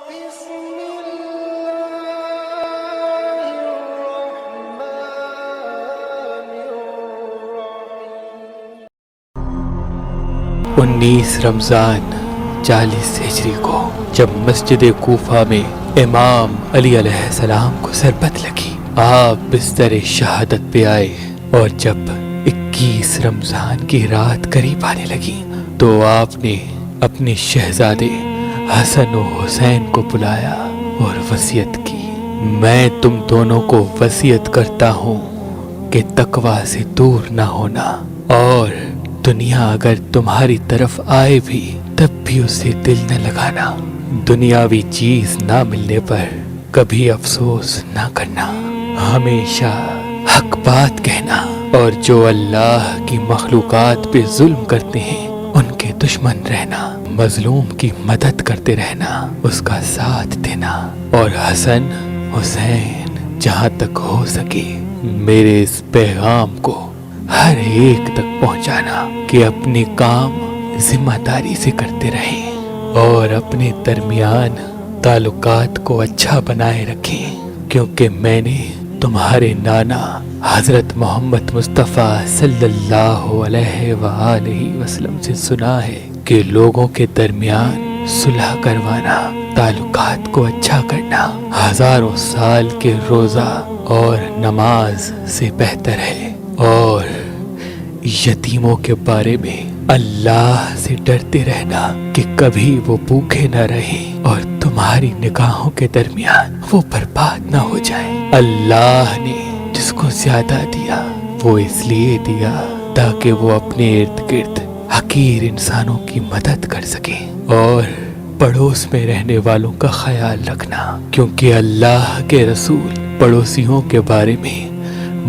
بسم الله الرحمن الرحيم 19 رمضان 40 ہجری کو جب مسجد کوفہ میں امام علی علیہ السلام کو ضربت لگی، آپ بستر شہادت پہ آئے، اور جب 21 رمضان کی رات قریب آنے لگی تو آپ نے اپنے شہزادے حسن و حسین کو بلایا اور وصیت کی، میں تم دونوں کو وصیت کرتا ہوں کہ تقویٰ سے دور نہ ہونا، اور دنیا اگر تمہاری طرف آئے بھی تب بھی اسے دل نہ لگانا، دنیاوی چیز نہ ملنے پر کبھی افسوس نہ کرنا، ہمیشہ حق بات کہنا، اور جو اللہ کی مخلوقات پہ ظلم کرتے ہیں ان کے دشمن رہنا، مظلوم کی مدد کرتے رہنا، اس کا ساتھ دینا، اور حسن حسین جہاں تک ہو سکے میرے اس پیغام کو ہر ایک تک پہنچانا کہ اپنے کام ذمہ داری سے کرتے رہیں اور اپنے درمیان تعلقات کو اچھا بنائے رکھیں، کیونکہ میں نے تمہارے نانا حضرت محمد مصطفیٰ صلی اللہ علیہ وآلہ وسلم سے سنا ہے کہ لوگوں کے درمیان صلح کروانا، تعلقات کو اچھا کرنا ہزاروں سال کے روزہ اور نماز سے بہتر ہے، اور یتیموں کے بارے میں اللہ سے ڈرتے رہنا کہ کبھی وہ بھوکے نہ رہیں اور تمہاری نگاہوں کے درمیان وہ برباد نہ ہو جائیں۔ اللہ نے جس کو زیادہ دیا وہ اس لیے دیا تاکہ وہ اپنے ارد گرد حقیر انسانوں کی مدد کر سکیں، اور پڑوس میں رہنے والوں کا خیال رکھنا، کیونکہ اللہ کے رسول پڑوسیوں کے بارے میں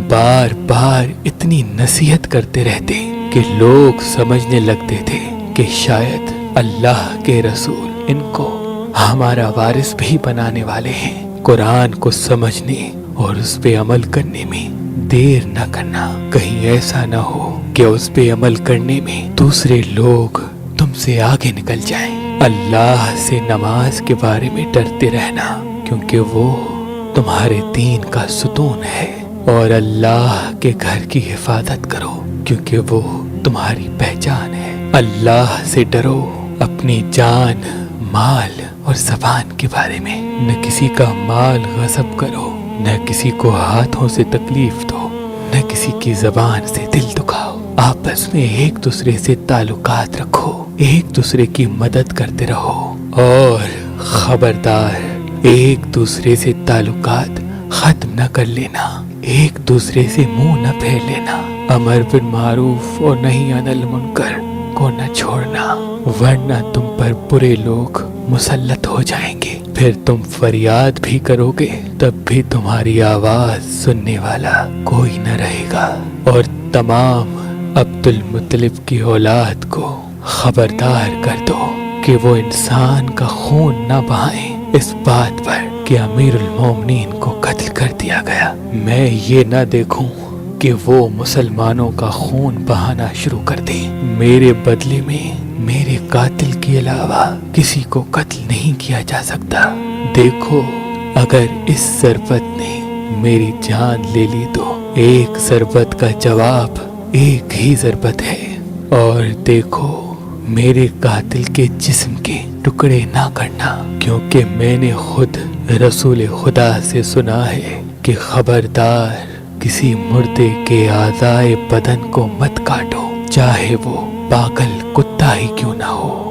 بار بار اتنی نصیحت کرتے رہتے کہ لوگ سمجھنے لگتے تھے کہ شاید اللہ کے رسول ان کو ہمارا وارث بھی بنانے والے ہیں۔ قرآن کو سمجھنے اور اس پہ عمل کرنے میں دیر نہ کرنا، کہیں ایسا نہ ہو کہ اس پہ عمل کرنے میں دوسرے لوگ تم سے آگے نکل جائیں۔ اللہ سے نماز کے بارے میں ڈرتے رہنا، کیونکہ وہ تمہارے دین کا ستون ہے، اور اللہ کے گھر کی حفاظت کرو کیونکہ وہ تمہاری پہچان ہے۔ اللہ سے ڈرو اپنی جان، مال اور زبان کے بارے میں، نہ کسی کا مال غصب کرو، نہ کسی کو ہاتھوں سے تکلیف دو، نہ کسی کی زبان سے دل دکھاؤ، آپس میں ایک دوسرے سے تعلقات رکھو، ایک دوسرے کی مدد کرتے رہو، اور خبردار ایک دوسرے سے تعلقات ختم نہ کر لینا، ایک دوسرے سے منہ نہ پھیر لینا، امر بالمعروف اور نہی عن المنکر کو نہ چھوڑنا، ورنہ تم پر برے لوگ مسلط ہو جائیں گے، پھر تم فریاد بھی کرو گے تب بھی تمہاری آواز سننے والا کوئی نہ رہے گا، اور تمام عبد المطلب کی اولاد کو خبردار کر دو کہ وہ انسان کا خون نہ بہائیں اس بات پر کہ امیر المومنین کو قتل کر دیا گیا، میں یہ نہ دیکھوں کہ وہ مسلمانوں کا خون بہانا شروع کر دیں، میرے بدلے میں میرے قاتل کے علاوہ کسی کو قتل نہیں کیا جا سکتا، دیکھو اگر اس ضربت نے میری جان لے لی تو ایک ضربت کا جواب ایک ہی ضربت ہے، اور دیکھو میرے قاتل کے جسم کے ٹکڑے نہ کرنا، کیونکہ میں نے خود رسول خدا سے سنا ہے کہ خبردار کسی مردے کے اعضائے بدن کو مت کاٹو، چاہے وہ پاگل کتا ہی کیوں نہ ہو۔